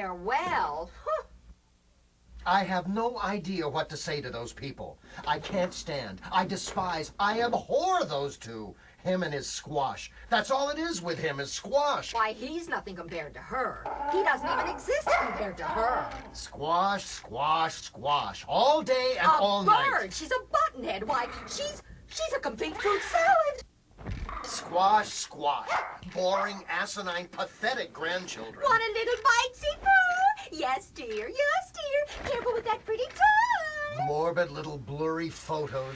farewell. I have no idea what to say to those people. I can't stand, I despise, I abhor those two. Him and his squash. That's all it is with him, is squash. Why, he's nothing compared to her. He doesn't even exist compared to her. Squash, squash, squash. All day and all night. A bird! She's a buttonhead. Why, she's a complete fruit salad. Squash, squash. Boring, asinine, pathetic grandchildren. Want a little bitesy poo? Yes, dear. Yes, dear. Careful with that pretty tongue. Morbid little blurry photos.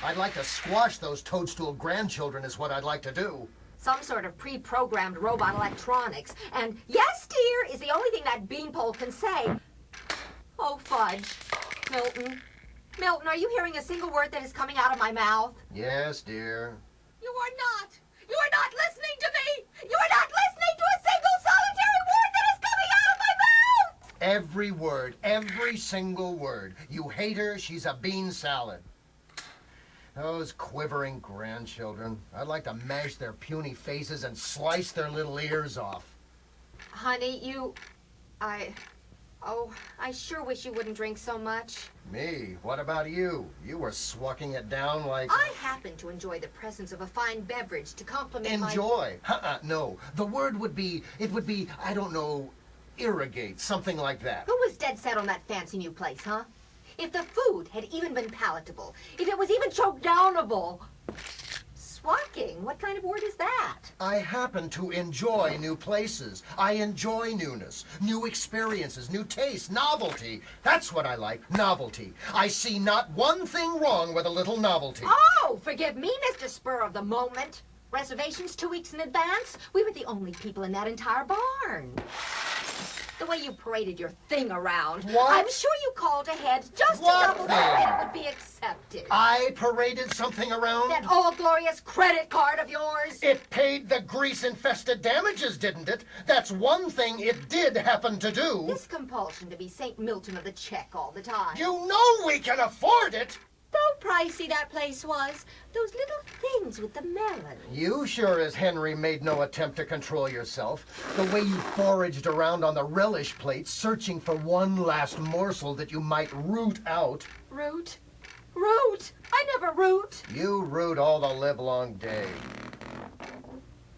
I'd like to squash those toadstool grandchildren is what I'd like to do. Some sort of pre-programmed robot electronics. And yes, dear, is the only thing that beanpole can say. Oh, fudge. Milton. Milton, are you hearing a single word that is coming out of my mouth? Yes, dear. You are not. You are not listening to me. You are not listening to a single solitary word that is coming out of my mouth. Every word, every single word. You hate her, she's a bean salad. Those quivering grandchildren. I'd like to mash their puny faces and slice their little ears off. Honey, I sure wish you wouldn't drink so much. Me? What about you? You were swucking it down like... I happen to enjoy the presence of a fine beverage to complement Enjoy? No. The word would be, I don't know, irrigate, something like that. Who was dead set on that fancy new place, huh? If the food had even been palatable, if it was even choke downable. Swacking? What kind of word is that? I happen to enjoy new places. I enjoy newness, new experiences, new tastes, novelty. That's what I like, novelty. I see not one thing wrong with a little novelty. Oh, forgive me, Mr. Spur of the Moment. Reservations 2 weeks in advance? We were the only people in that entire barn. The way you paraded your thing around. What? I'm sure you called ahead just What to double thing? check it would be accepted. I paraded something around? That all-glorious credit card of yours. It paid the grease-infested damages, didn't it? That's one thing it did happen to do. This compulsion to be St. Milton of the check all the time. You know we can afford it. Though pricey that place was, those little things with the melon. You sure as Henry made no attempt to control yourself. The way you foraged around on the relish plate, searching for one last morsel that you might root out. Root? Root? I never root. You root all the livelong day.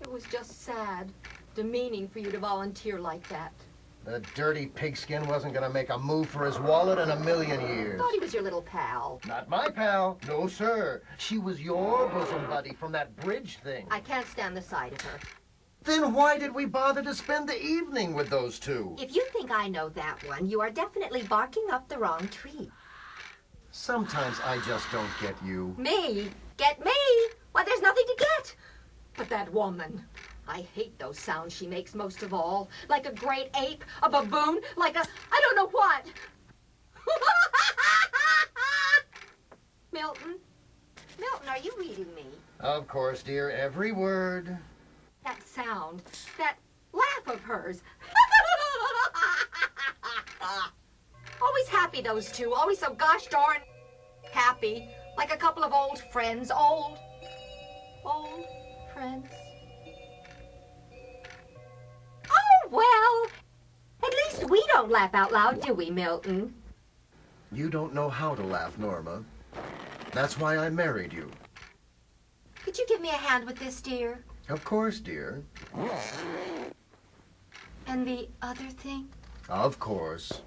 It was just sad, demeaning for you to volunteer like that. The dirty pigskin wasn't going to make a move for his wallet in a million years. Thought he was your little pal. Not my pal. No, sir. She was your bosom buddy from that bridge thing. I can't stand the sight of her. Then why did we bother to spend the evening with those two? If you think I know that one, you are definitely barking up the wrong tree. Sometimes I just don't get you. Me? Get me? Why, there's nothing to get. But that woman. I hate those sounds she makes most of all. Like a great ape, a baboon, like a... I don't know what. Milton? Milton, are you reading me? Of course, dear. Every word. That sound, that laugh of hers. Always happy, those two. Always so gosh darn happy. Like a couple of old friends. Old friends. Oh, well, at least we don't laugh out loud, do we, Milton? You don't know how to laugh, Norma. That's why I married you. Could you give me a hand with this, dear? Of course, dear. And the other thing? Of course.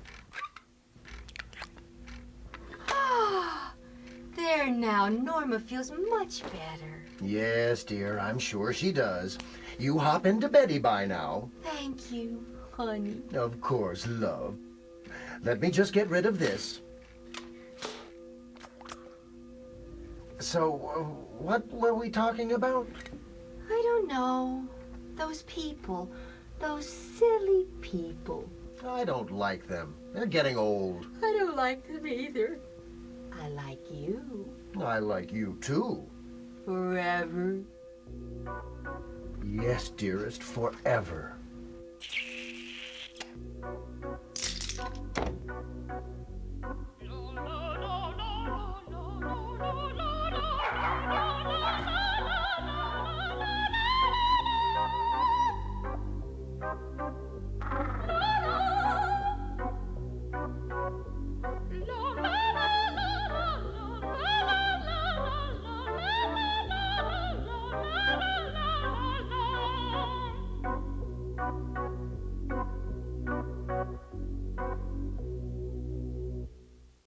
Ah, there now, Norma feels much better. Yes, dear, I'm sure she does. You hop into Betty by now. Thank you, honey. Of course, love. Let me just get rid of this. So, what were we talking about? I don't know. Those people. Those silly people. I don't like them. They're getting old. I don't like them either. I like you. I like you, too. Forever. Yes, dearest, forever.